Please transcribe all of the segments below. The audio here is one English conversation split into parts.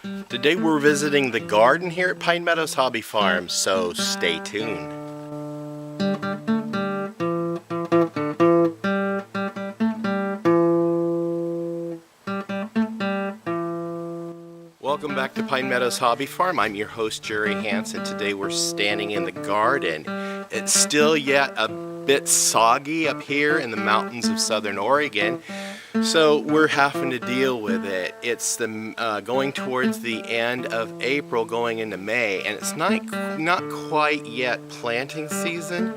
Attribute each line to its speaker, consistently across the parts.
Speaker 1: Today we're visiting the garden here at Pine Meadows Hobby Farm, so stay tuned. Welcome back to Pine Meadows Hobby Farm. I'm your host, Jerry Hansen. Today we're standing in the garden. It's still yet a bit soggy up here in the mountains of southern Oregon, so we're having to deal with it. It's going towards the end of April, going into May, and it's not quite yet planting season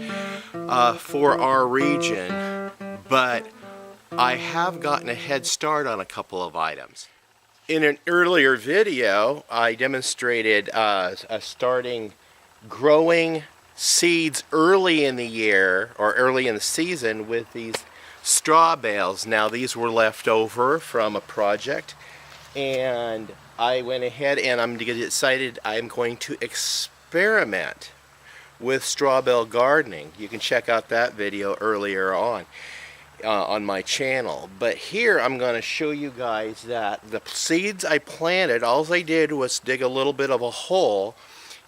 Speaker 1: for our region, but I have gotten a head start on a couple of items. In an earlier video, I demonstrated starting growing seeds early in the year or early in the season with these straw bales. Now these were left over from a project, and I went ahead and I'm decided I'm going to experiment with straw bale gardening. You can check out that video earlier on my channel. But here I'm going to show you guys that the seeds I planted, all I did was dig a little bit of a hole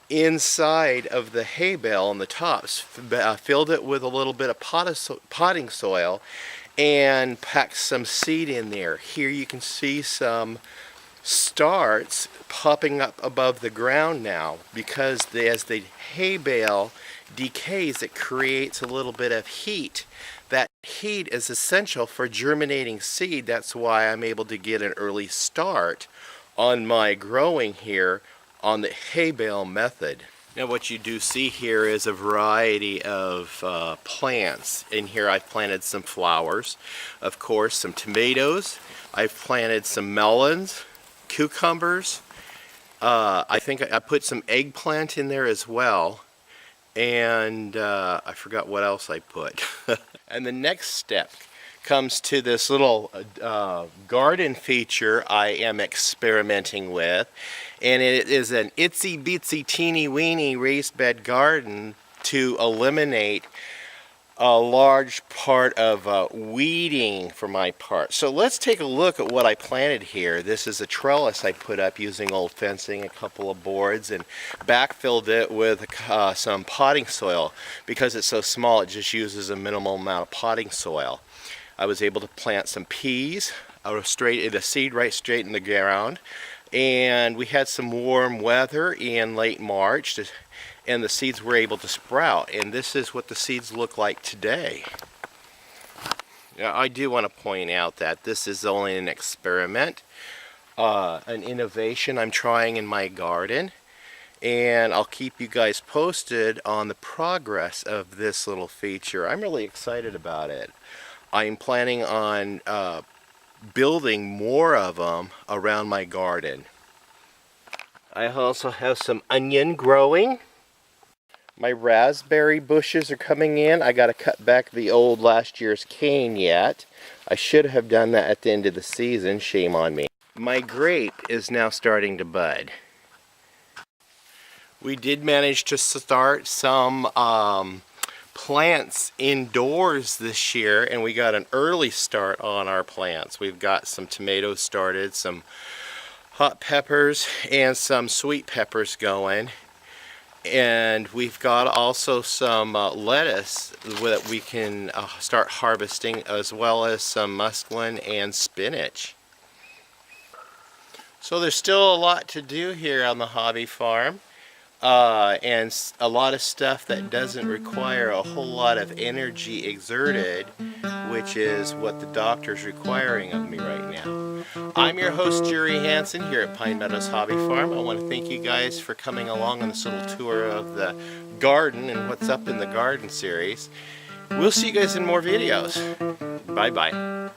Speaker 1: inside of the hay bale on the tops, filled it with a little bit of potting soil, and packed some seed in there. Here you can see some starts popping up above the ground now, because as the hay bale decays, it creates a little bit of heat. That heat is essential for germinating seed. That's why I'm able to get an early start on my growing here on the hay bale method. Now what you do see here is a variety of plants. In here I've planted some flowers, of course, some tomatoes. I've planted some melons, cucumbers. I think I put some eggplant in there as well. And I forgot what else I put. And the next step comes to this little garden feature I am experimenting with, and it is an itsy bitsy teeny weeny raised bed garden to eliminate a large part of weeding for my part. So let's take a look at what I planted here. This is a trellis I put up using old fencing, a couple of boards, and backfilled it with some potting soil. Because it's so small, it just uses a minimal amount of potting soil. I was able to plant some peas, the seed right straight in the ground, and we had some warm weather in late March, and the seeds were able to sprout, and this is what the seeds look like today. Now, I do want to point out that this is only an experiment, an innovation I'm trying in my garden, and I'll keep you guys posted on the progress of this little feature. I'm really excited about it. I'm planning on building more of them around my garden. I also have some onion growing. My raspberry bushes are coming in. I got to cut back the old last year's cane yet. I should have done that at the end of the season. Shame on me. My grape is now starting to bud. We did manage to start some plants indoors this year, and we got an early start on our plants. We've got some tomatoes started, some hot peppers, and some sweet peppers going. And we've got also some lettuce that we can start harvesting, as well as some muskellunge and spinach. So there's still a lot to do here on the hobby farm, and a lot of stuff that doesn't require a whole lot of energy exerted, which is what the doctor's requiring of me right now. I'm your host, Jerry Hansen, here at Pine Meadows Hobby Farm. I want to thank you guys for coming along on this little tour of the garden and what's up in the garden series. We'll see you guys in more videos. Bye-bye.